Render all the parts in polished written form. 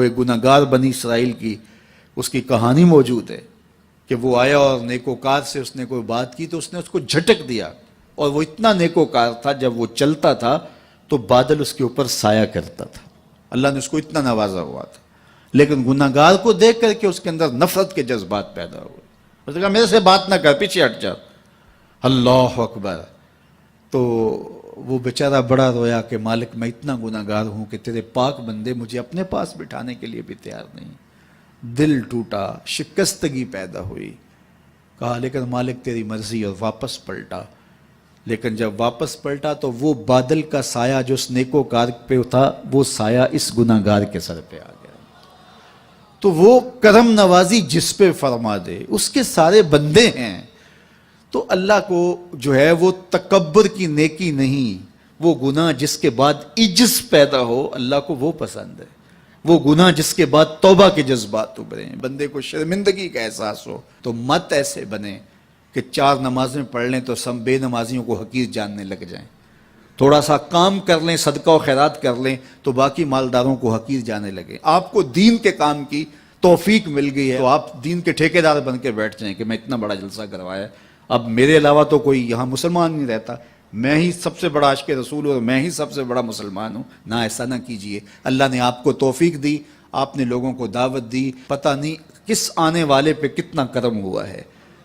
وہ ایک گناہگار بنی اسرائیل کی اس کی کہانی موجود ہے کہ وہ آیا اور نیکوکار سے اس نے کوئی بات کی تو اس نے اس کو جھٹک دیا، اور وہ اتنا نیکوکار تھا جب وہ چلتا تھا تو بادل اس کے اوپر سایہ کرتا تھا، اللہ نے اس کو اتنا نوازا ہوا تھا، لیکن گناہگار کو دیکھ کر کے اس کے اندر نفرت کے جذبات پیدا ہوئے، اس نے کہا میرے سے بات نہ کر، پیچھے ہٹ جا، اللہ اکبر۔ تو وہ بیچارہ بڑا رویا کہ مالک میں اتنا گناہگار ہوں کہ تیرے پاک بندے مجھے اپنے پاس بٹھانے کے لیے بھی تیار نہیں۔ دل ٹوٹا، شکستگی پیدا ہوئی، کہا لیکن مالک تیری مرضی، اور واپس پلٹا۔ لیکن جب واپس پلٹا تو وہ بادل کا سایہ جو اس نیکوکار پہ تھا وہ سایہ اس گناہگار کے سر پہ آ گیا۔ تو وہ کرم نوازی جس پہ فرما دے، اس کے سارے بندے ہیں، تو اللہ کو جو ہے وہ تکبر کی نیکی نہیں، وہ گناہ جس کے بعد عجز پیدا ہو اللہ کو وہ پسند ہے، وہ گناہ جس کے بعد توبہ کے جذبات ابھریں، بندے کو شرمندگی کا احساس ہو۔ تو مت ایسے بنے کہ 4 نمازیں پڑھ لیں تو سب بے نمازیوں کو حقیر جاننے لگ جائیں، تھوڑا سا کام کر لیں، صدقہ و خیرات کر لیں تو باقی مالداروں کو حقیر جانے لگیں۔ آپ کو دین کے کام کی توفیق مل گئی ہے تو آپ دین کے ٹھیکیدار بن کے بیٹھ جائیں کہ میں اتنا بڑا جلسہ کروایا، اب میرے علاوہ تو کوئی یہاں مسلمان نہیں رہتا، میں ہی سب سے بڑا عاشق رسول ہوں اور میں ہی سب سے بڑا مسلمان ہوں۔ نہ، ایسا نہ کیجئے، اللہ نے آپ کو توفیق دی، آپ نے لوگوں کو دعوت دی، پتہ نہیں کس آنے والے پہ کتنا کرم ہوا ہے،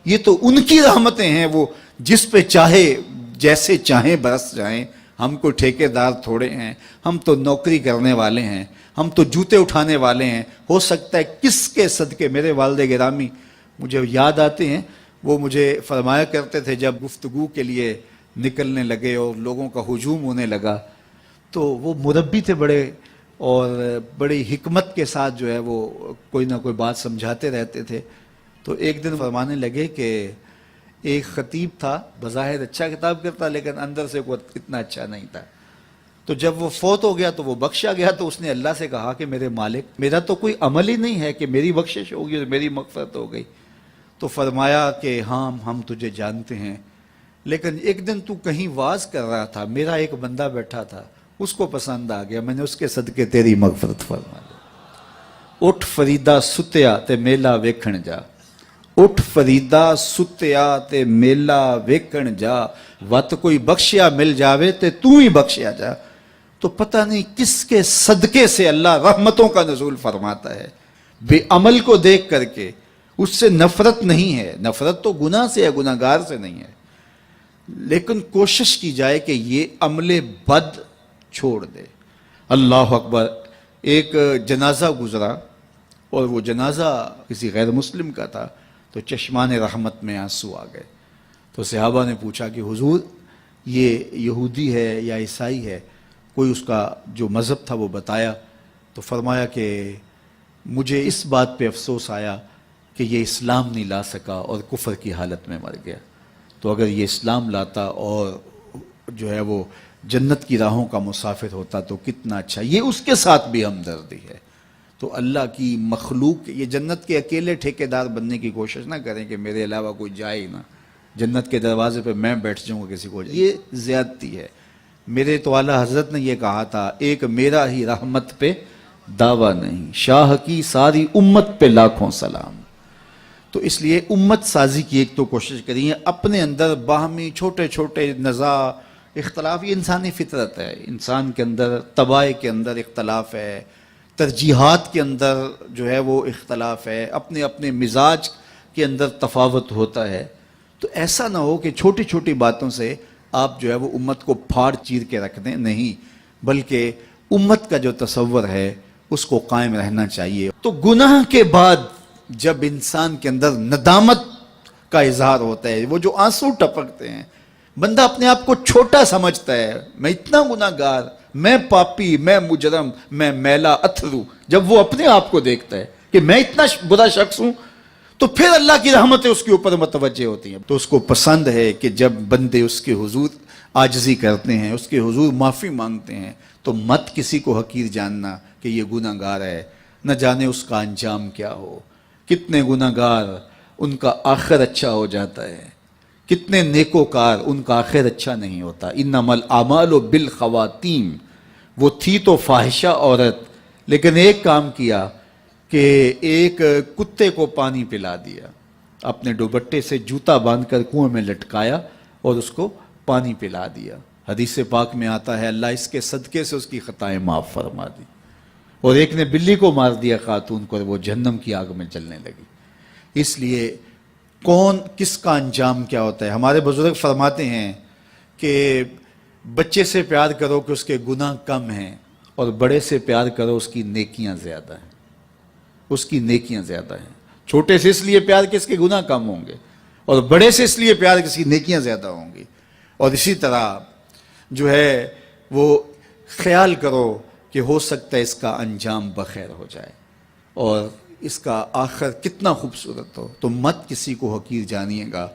یہ تو ان کی رحمتیں ہیں، وہ جس پہ چاہے جیسے چاہیں برس جائیں۔ ہم کو ٹھیکیدار تھوڑے ہیں، ہم تو نوکری کرنے والے ہیں، ہم تو جوتے اٹھانے والے ہیں۔ ہو سکتا ہے کس کے صدقے، میرے والد گرامی مجھے یاد آتے ہیں، وہ مجھے فرمایا کرتے تھے جب گفتگو کے لیے نکلنے لگے اور لوگوں کا ہجوم ہونے لگا تو وہ مربی تھے بڑے، اور بڑی حکمت کے ساتھ جو ہے وہ کوئی نہ کوئی بات سمجھاتے رہتے تھے۔ تو ایک دن فرمانے لگے کہ ایک خطیب تھا، بظاہر اچھا خطاب کرتا لیکن اندر سے کوئی اتنا اچھا نہیں تھا، تو جب وہ فوت ہو گیا تو وہ بخشا گیا، تو اس نے اللہ سے کہا کہ میرے مالک میرا تو کوئی عمل ہی نہیں ہے کہ میری بخشش ہوگی اور میری مغفرت ہو گئی۔ تو فرمایا کہ ہاں ہم تجھے جانتے ہیں، لیکن ایک دن تو کہیں واز کر رہا تھا، میرا ایک بندہ بیٹھا تھا، اس کو پسند آ گیا، میں نے اس کے صدقے تیری مغفرت فرما دی۔ اٹھ فریدا ستیا تے میلا ویکھن جا، اٹھ فریدا ستیا تے میلا ویکھن جا، وت کوئی بخشیا مل جاوے تے تو ہی بخشیا جا۔ تو پتہ نہیں کس کے صدقے سے اللہ رحمتوں کا نزول فرماتا ہے، بے عمل کو دیکھ کر کے اس سے نفرت نہیں ہے، نفرت تو گناہ سے ہے، گناہگار سے نہیں ہے، لیکن کوشش کی جائے کہ یہ عمل بد چھوڑ دے۔ اللہ اکبر۔ ایک جنازہ گزرا اور وہ جنازہ کسی غیر مسلم کا تھا، تو چشمان رحمت میں آنسو آ گئے۔ تو صحابہ نے پوچھا کہ حضور یہ یہودی ہے یا عیسائی ہے، کوئی اس کا جو مذہب تھا وہ بتایا۔ تو فرمایا کہ مجھے اس بات پہ افسوس آیا کہ یہ اسلام نہیں لا سکا اور کفر کی حالت میں مر گیا، تو اگر یہ اسلام لاتا اور جو ہے وہ جنت کی راہوں کا مسافر ہوتا تو کتنا اچھا۔ یہ اس کے ساتھ بھی ہمدردی ہے۔ تو اللہ کی مخلوق، یہ جنت کے اکیلے ٹھیکیدار بننے کی کوشش نہ کریں کہ میرے علاوہ کوئی جائے ہی نہ، جنت کے دروازے پہ میں بیٹھ جاؤں گا کسی کو، یہ زیادتی ہے۔ میرے تو اعلیٰ حضرت نے یہ کہا تھا، ایک میرا ہی رحمت پہ دعویٰ نہیں، شاہ کی ساری امت پہ لاکھوں سلام۔ تو اس لیے امت سازی کی ایک تو کوشش کریے، اپنے اندر باہمی چھوٹے چھوٹے نزاع اختلاف، یہ انسانی فطرت ہے، انسان کے اندر طباع کے اندر اختلاف ہے، ترجیحات کے اندر جو ہے وہ اختلاف ہے، اپنے اپنے مزاج کے اندر تفاوت ہوتا ہے۔ تو ایسا نہ ہو کہ چھوٹی چھوٹی باتوں سے آپ جو ہے وہ امت کو پھاڑ چیر کے رکھ دیں، نہیں، بلکہ امت کا جو تصور ہے اس کو قائم رہنا چاہیے۔ تو گناہ کے بعد جب انسان کے اندر ندامت کا اظہار ہوتا ہے، وہ جو آنسو ٹپکتے ہیں، بندہ اپنے آپ کو چھوٹا سمجھتا ہے، میں اتنا گناہگار، میں پاپی، میں مجرم، میں میلا اتھرو، جب وہ اپنے آپ کو دیکھتا ہے کہ میں اتنا برا شخص ہوں، تو پھر اللہ کی رحمتیں اس کے اوپر متوجہ ہوتی ہیں۔ تو اس کو پسند ہے کہ جب بندے اس کے حضور عاجزی کرتے ہیں، اس کے حضور معافی مانگتے ہیں، تو مت کسی کو حقیر جاننا کہ یہ گناہگار ہے، نہ جانے اس کا انجام کیا ہو۔ کتنے گناہگار ان کا آخر اچھا ہو جاتا ہے، کتنے نیکوکار ان کا آخر اچھا نہیں ہوتا۔ انما الاعمال بالخواتیم، وہ تھی تو فاحشہ عورت لیکن ایک کام کیا کہ ایک کتے کو پانی پلا دیا، اپنے دوپٹے سے جوتا باندھ کر کنویں میں لٹکایا اور اس کو پانی پلا دیا۔ حدیث پاک میں آتا ہے اللہ اس کے صدقے سے اس کی خطائیں معاف فرما دی۔ اور ایک نے بلی کو مار دیا خاتون کو، اور وہ جہنم کی آگ میں جلنے لگی۔ اس لیے کون کس کا انجام کیا ہوتا ہے؟ ہمارے بزرگ فرماتے ہیں کہ بچے سے پیار کرو کہ اس کے گناہ کم ہیں، اور بڑے سے پیار کرو اس کی نیکیاں زیادہ ہیں، اس کی نیکیاں زیادہ ہیں۔ چھوٹے سے اس لیے پیار کہ اس کے گناہ کم ہوں گے، اور بڑے سے اس لیے پیار کہ اس کی نیکیاں زیادہ ہوں گی۔ اور اسی طرح جو ہے وہ خیال کرو کہ ہو سکتا ہے اس کا انجام بخیر ہو جائے اور اس کا آخر کتنا خوبصورت ہو، تو مت کسی کو حقیر جانیے گا۔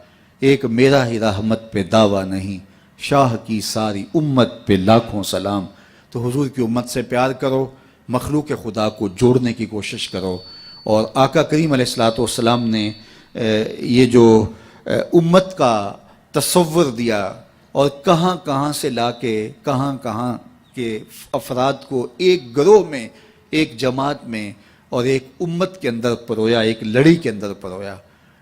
ایک میرا ہی رحمت پہ دعویٰ نہیں، شاہ کی ساری امت پہ لاکھوں سلام۔ تو حضور کی امت سے پیار کرو، مخلوق خدا کو جوڑنے کی کوشش کرو۔ اور آقا کریم علیہ الصلوۃ والسلام نے یہ جو امت کا تصور دیا اور کہاں کہاں سے لا کے کہاں کہاں کے افراد کو ایک گروہ میں، ایک جماعت میں اور ایک امت کے اندر پرویا، ایک لڑی کے اندر پرویا،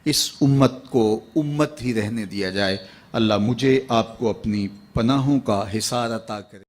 اس امت کو امت ہی رہنے دیا جائے۔ اللہ مجھے آپ کو اپنی پناہوں کا حصار عطا کرے۔